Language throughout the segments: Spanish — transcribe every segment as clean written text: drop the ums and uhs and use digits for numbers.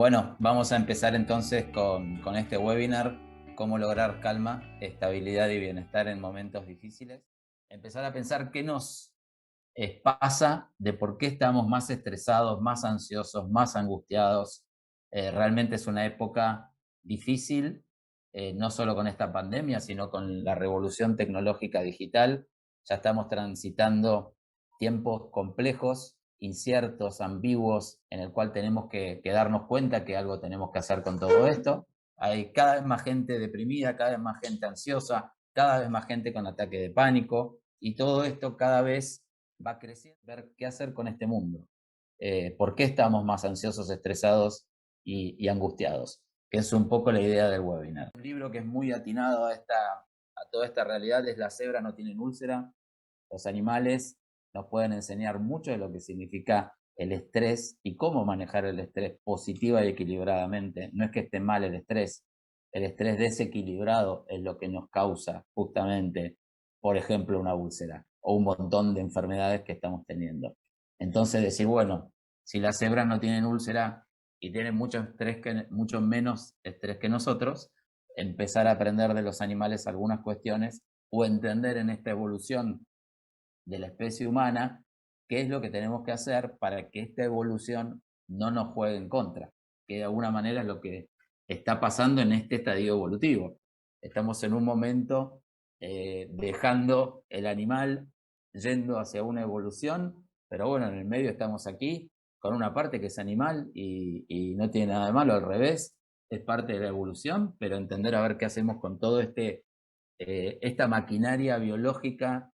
Bueno, vamos a empezar entonces con este webinar, cómo lograr calma, estabilidad y bienestar en momentos difíciles. Empezar a pensar qué nos pasa, de por qué estamos más estresados, más ansiosos, más angustiados. Realmente es una época difícil, no solo con esta pandemia, sino con la revolución tecnológica digital. Ya estamos transitando tiempos complejos, inciertos, ambiguos, en el cual tenemos que darnos cuenta que algo tenemos que hacer con todo esto. Hay cada vez más gente deprimida, cada vez más gente ansiosa, cada vez más gente con ataque de pánico, y todo esto cada vez va creciendo. Ver qué hacer con este mundo. ¿Por qué estamos más ansiosos, estresados y angustiados? Que es un poco la idea del webinar. Un libro que es muy atinado a toda esta realidad es La cebra no tiene úlcera. Los animales nos pueden enseñar mucho de lo que significa el estrés y cómo manejar el estrés positiva y equilibradamente. No es que esté mal el estrés desequilibrado es lo que nos causa justamente, por ejemplo, una úlcera o un montón de enfermedades que estamos teniendo. Entonces decir, bueno, si las cebras no tienen úlcera y tienen mucho menos estrés que nosotros, empezar a aprender de los animales algunas cuestiones o entender en esta evolución de la especie humana qué es lo que tenemos que hacer para que esta evolución no nos juegue en contra, que de alguna manera es lo que está pasando en este estadio evolutivo. Estamos en un momento dejando el animal yendo hacia una evolución, pero bueno, en el medio estamos aquí con una parte que es animal y no tiene nada de malo, al revés, es parte de la evolución, pero entender a ver qué hacemos con todo esta maquinaria biológica,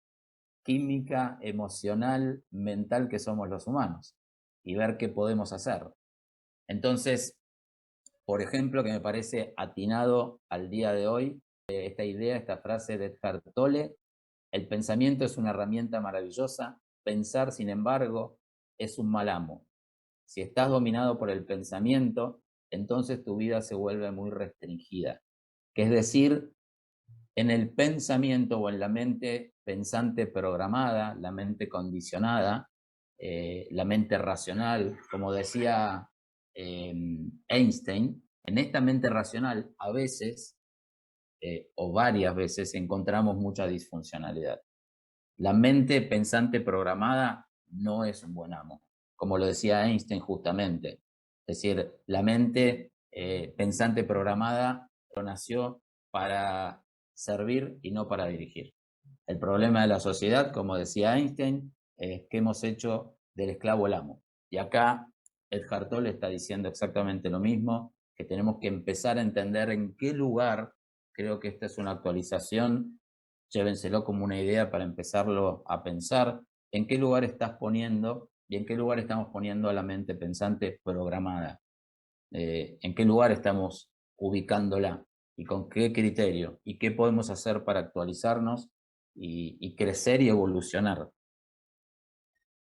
química, emocional, mental que somos los humanos y ver qué podemos hacer. Entonces, por ejemplo, que me parece atinado al día de hoy, esta idea, esta frase de Eckhart Tolle: el pensamiento es una herramienta maravillosa, pensar, sin embargo, es un mal amo. Si estás dominado por el pensamiento, entonces tu vida se vuelve muy restringida. Que es decir, en el pensamiento o en la mente pensante programada, la mente condicionada, la mente racional, como decía Einstein, en esta mente racional a veces o varias veces encontramos mucha disfuncionalidad. La mente pensante programada no es un buen amo, como lo decía Einstein justamente. Es decir, la mente pensante programada nació para servir y no para dirigir. El problema de la sociedad, como decía Einstein, es que hemos hecho del esclavo el amo. Y acá Eckhart Tolle está diciendo exactamente lo mismo, que tenemos que empezar a entender en qué lugar. Creo que esta es una actualización, llévenselo como una idea para empezarlo a pensar, en qué lugar estás poniendo y en qué lugar estamos poniendo a la mente pensante programada. En qué lugar estamos ubicándola y con qué criterio y qué podemos hacer para actualizarnos y crecer y evolucionar.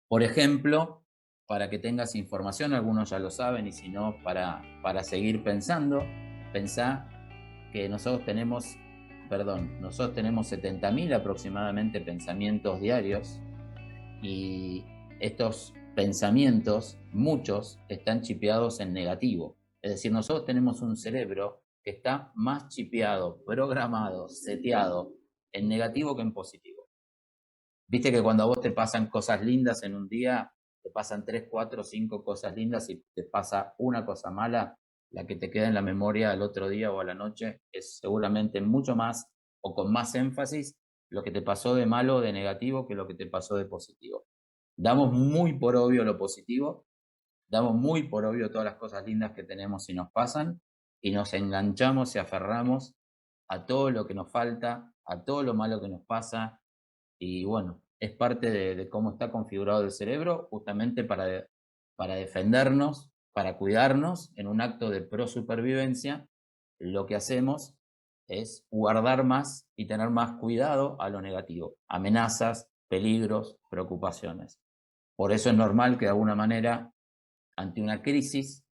Por ejemplo, para que tengas información, algunos ya lo saben, y si no, para seguir pensando, pensá que nosotros tenemos 70.000 aproximadamente pensamientos diarios, y estos pensamientos, muchos, están chipeados en negativo. Es decir, nosotros tenemos un cerebro que está más chipeado, programado, seteado en negativo que en positivo. Viste que cuando a vos te pasan cosas lindas en un día, te pasan 3, 4, 5 cosas lindas y te pasa una cosa mala, la que te queda en la memoria al otro día o a la noche es seguramente mucho más o con más énfasis lo que te pasó de malo o de negativo que lo que te pasó de positivo. Damos muy por obvio lo positivo, damos muy por obvio todas las cosas lindas que tenemos y nos pasan, y nos enganchamos y aferramos a todo lo que nos falta, a todo lo malo que nos pasa, y bueno, es parte de cómo está configurado el cerebro, justamente para defendernos, para cuidarnos, en un acto de prosupervivencia. Lo que hacemos es guardar más y tener más cuidado a lo negativo, amenazas, peligros, preocupaciones. Por eso es normal que de alguna manera, ante una crisis,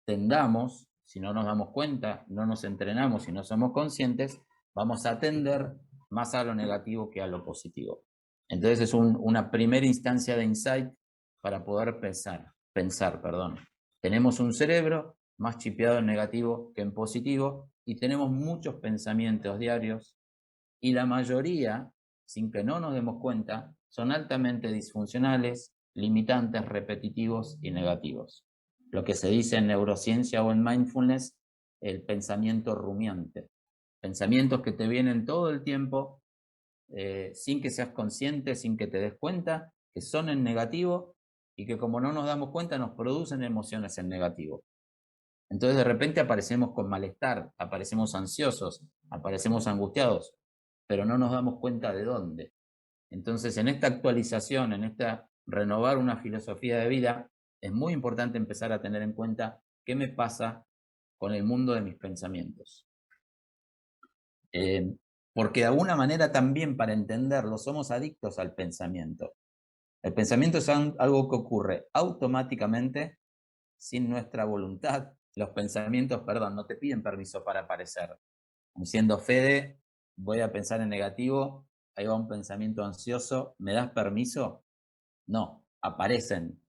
tendamos, si no nos damos cuenta, no nos entrenamos y no somos conscientes, vamos a tender más a lo negativo que a lo positivo. Entonces es una primera instancia de insight para poder pensar. Tenemos un cerebro más chipeado en negativo que en positivo, y tenemos muchos pensamientos diarios, y la mayoría, sin que no nos demos cuenta, son altamente disfuncionales, limitantes, repetitivos y negativos. Lo que se dice en neurociencia o en mindfulness, el pensamiento rumiante. Pensamientos que te vienen todo el tiempo, sin que seas consciente, sin que te des cuenta, que son en negativo y que como no nos damos cuenta nos producen emociones en negativo. Entonces de repente aparecemos con malestar, aparecemos ansiosos, aparecemos angustiados, pero no nos damos cuenta de dónde. Entonces en esta actualización, en esta renovar una filosofía de vida, es muy importante empezar a tener en cuenta qué me pasa con el mundo de mis pensamientos. Porque de alguna manera también para entenderlo somos adictos al pensamiento. El pensamiento es algo que ocurre automáticamente sin nuestra voluntad. Los pensamientos, perdón, no te piden permiso para aparecer. Diciendo, Fede, voy a pensar en negativo, ahí va un pensamiento ansioso, ¿me das permiso? No, aparecen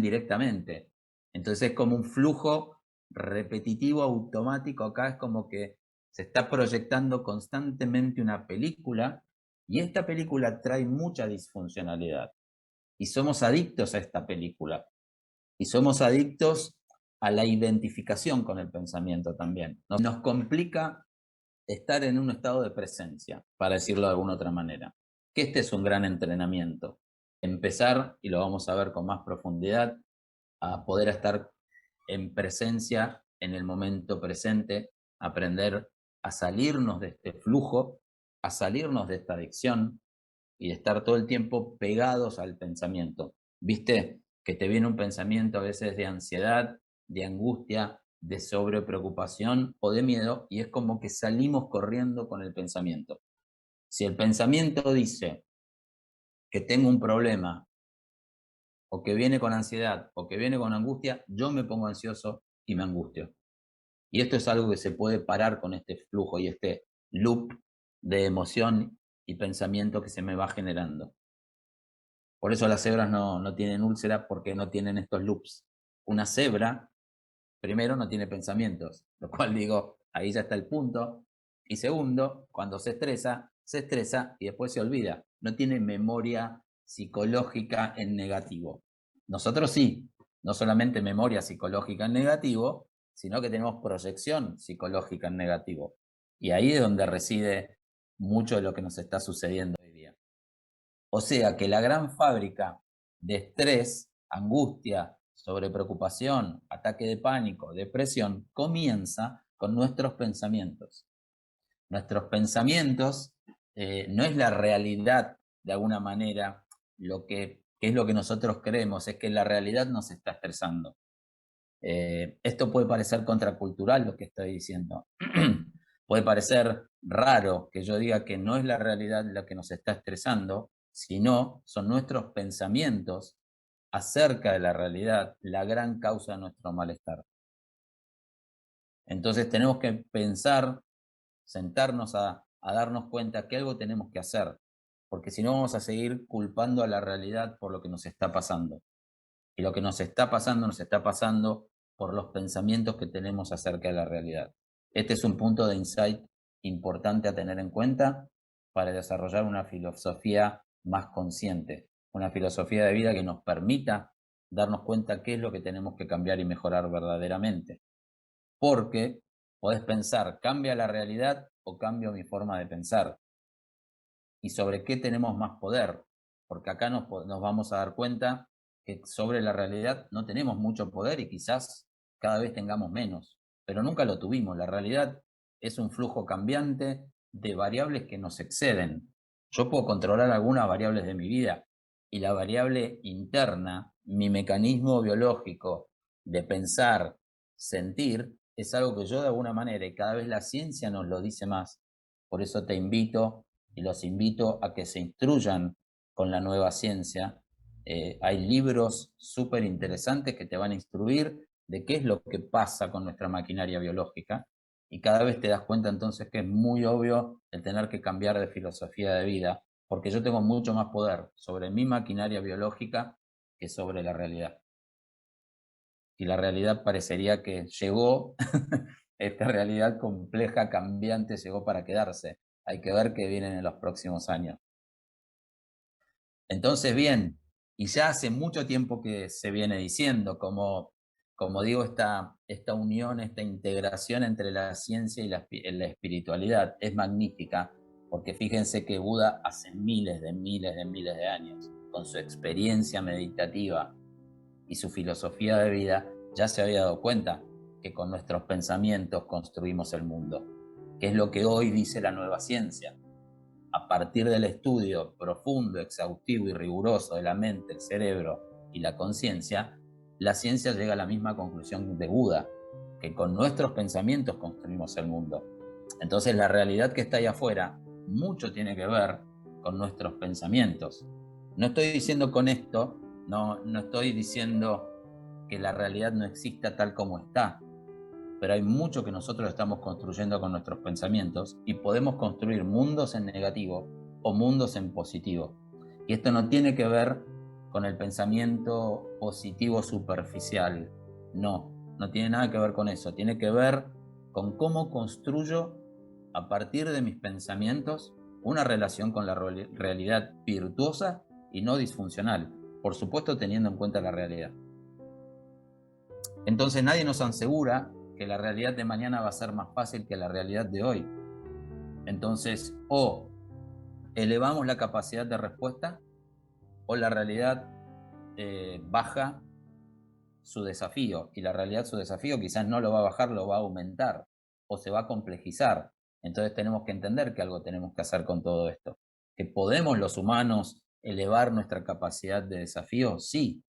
directamente. Entonces es como un flujo repetitivo, automático, acá es como que se está proyectando constantemente una película y esta película trae mucha disfuncionalidad y somos adictos a esta película y somos adictos a la identificación con el pensamiento también. Nos complica estar en un estado de presencia, para decirlo de alguna otra manera. Que este es un gran entrenamiento. Empezar, y lo vamos a ver con más profundidad, a poder estar en presencia en el momento presente, aprender a salirnos de este flujo, a salirnos de esta adicción y de estar todo el tiempo pegados al pensamiento. ¿Viste? Que te viene un pensamiento a veces de ansiedad, de angustia, de sobrepreocupación o de miedo y es como que salimos corriendo con el pensamiento. Si el pensamiento dice que tengo un problema o que viene con ansiedad o que viene con angustia, yo me pongo ansioso y me angustio. Y esto es algo que se puede parar con este flujo y este loop de emoción y pensamiento que se me va generando. Por eso las cebras no tienen úlcera porque no tienen estos loops. Una cebra, primero, no tiene pensamientos, lo cual digo, ahí ya está el punto. Y segundo, cuando se estresa y después se olvida. No tiene memoria psicológica en negativo. Nosotros sí, no solamente memoria psicológica en negativo, sino que tenemos proyección psicológica en negativo. Y ahí es donde reside mucho de lo que nos está sucediendo hoy día. O sea que la gran fábrica de estrés, angustia, sobrepreocupación, ataque de pánico, depresión, comienza con nuestros pensamientos. Nuestros pensamientos no es la realidad de alguna manera, que es lo que nosotros creemos, es que la realidad nos está estresando. Esto puede parecer contracultural lo que estoy diciendo. Puede parecer raro que yo diga que no es la realidad la que nos está estresando, sino son nuestros pensamientos acerca de la realidad la gran causa de nuestro malestar. Entonces tenemos que pensar, sentarnos a darnos cuenta que algo tenemos que hacer, porque si no vamos a seguir culpando a la realidad por lo que nos está pasando. Y lo que nos está pasando por los pensamientos que tenemos acerca de la realidad. Este es un punto de insight importante a tener en cuenta para desarrollar una filosofía más consciente, una filosofía de vida que nos permita darnos cuenta qué es lo que tenemos que cambiar y mejorar verdaderamente. Porque podés pensar, ¿cambia la realidad o cambio mi forma de pensar? ¿Y sobre qué tenemos más poder? Porque acá nos vamos a dar cuenta que sobre la realidad no tenemos mucho poder y quizás cada vez tengamos menos, pero nunca lo tuvimos. La realidad es un flujo cambiante de variables que nos exceden. Yo puedo controlar algunas variables de mi vida y la variable interna, mi mecanismo biológico de pensar, sentir, es algo que yo de alguna manera, y cada vez la ciencia nos lo dice más, por eso te invito y los invito a que se instruyan con la nueva ciencia. Hay libros súper interesantes que te van a instruir de qué es lo que pasa con nuestra maquinaria biológica y cada vez te das cuenta entonces que es muy obvio el tener que cambiar de filosofía de vida, porque yo tengo mucho más poder sobre mi maquinaria biológica que sobre la realidad. y la realidad parecería que llegó, esta realidad compleja, cambiante, llegó para quedarse. Hay que ver qué vienen en los próximos años. Entonces, bien, y ya hace mucho tiempo que se viene diciendo, como digo, esta unión, esta integración entre la ciencia y la espiritualidad es magnífica, porque fíjense que Buda hace miles de años, con su experiencia meditativa y su filosofía de vida, ya se había dado cuenta que con nuestros pensamientos construimos el mundo, que es lo que hoy dice la nueva ciencia. A partir del estudio profundo, exhaustivo y riguroso de la mente, el cerebro y la conciencia, la ciencia llega a la misma conclusión de Buda, que con nuestros pensamientos construimos el mundo. Entonces la realidad que está ahí afuera mucho tiene que ver con nuestros pensamientos. No estoy diciendo con esto, no estoy diciendo que la realidad no exista tal como está, pero hay mucho que nosotros estamos construyendo con nuestros pensamientos y podemos construir mundos en negativo o mundos en positivo. Y esto no tiene que ver con el pensamiento positivo superficial, no tiene nada que ver con eso, tiene que ver con cómo construyo a partir de mis pensamientos una relación con la realidad virtuosa y no disfuncional, por supuesto teniendo en cuenta la realidad. Entonces nadie nos asegura que la realidad de mañana va a ser más fácil que la realidad de hoy. Entonces, o elevamos la capacidad de respuesta, o la realidad baja su desafío, y la realidad su desafío quizás no lo va a bajar, lo va a aumentar, o se va a complejizar. Entonces tenemos que entender que algo tenemos que hacer con todo esto. ¿Que podemos los humanos elevar nuestra capacidad de desafío? Sí.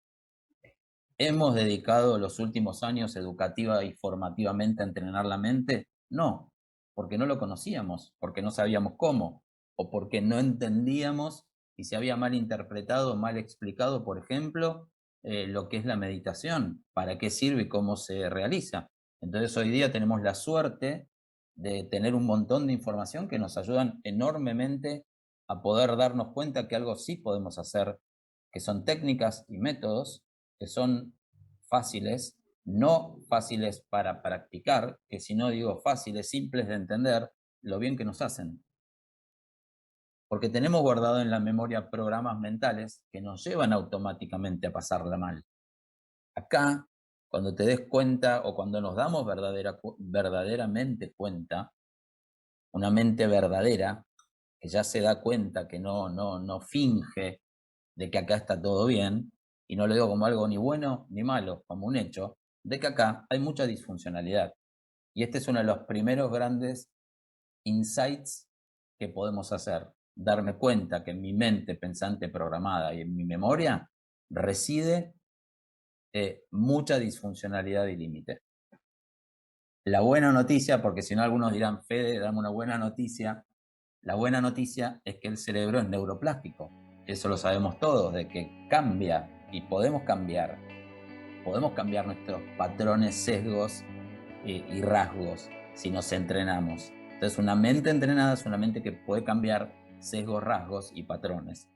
¿Hemos dedicado los últimos años educativa y formativamente a entrenar la mente? No, porque no lo conocíamos, porque no sabíamos cómo, o porque no entendíamos y se había mal interpretado, mal explicado, por ejemplo, lo que es la meditación, para qué sirve y cómo se realiza. Entonces hoy día tenemos la suerte de tener un montón de información que nos ayudan enormemente a poder darnos cuenta que algo sí podemos hacer, que son técnicas y métodos que son fáciles, no fáciles para practicar, que si no digo fáciles, simples de entender, lo bien que nos hacen. Porque tenemos guardado en la memoria programas mentales que nos llevan automáticamente a pasarla mal. Acá, cuando te des cuenta o cuando nos damos verdaderamente cuenta, una mente verdadera, que ya se da cuenta, que no finge de que acá está todo bien, y no lo digo como algo ni bueno ni malo, como un hecho, de que acá hay mucha disfuncionalidad. Y este es uno de los primeros grandes insights que podemos hacer, darme cuenta que en mi mente pensante programada y en mi memoria reside mucha disfuncionalidad y límite. La buena noticia, porque si no algunos dirán, Fede, dame una buena noticia, la buena noticia es que el cerebro es neuroplástico. Eso lo sabemos todos, de que cambia y podemos cambiar nuestros patrones, sesgos y rasgos si nos entrenamos. Entonces una mente entrenada es una mente que puede cambiar sesgos, rasgos y patrones.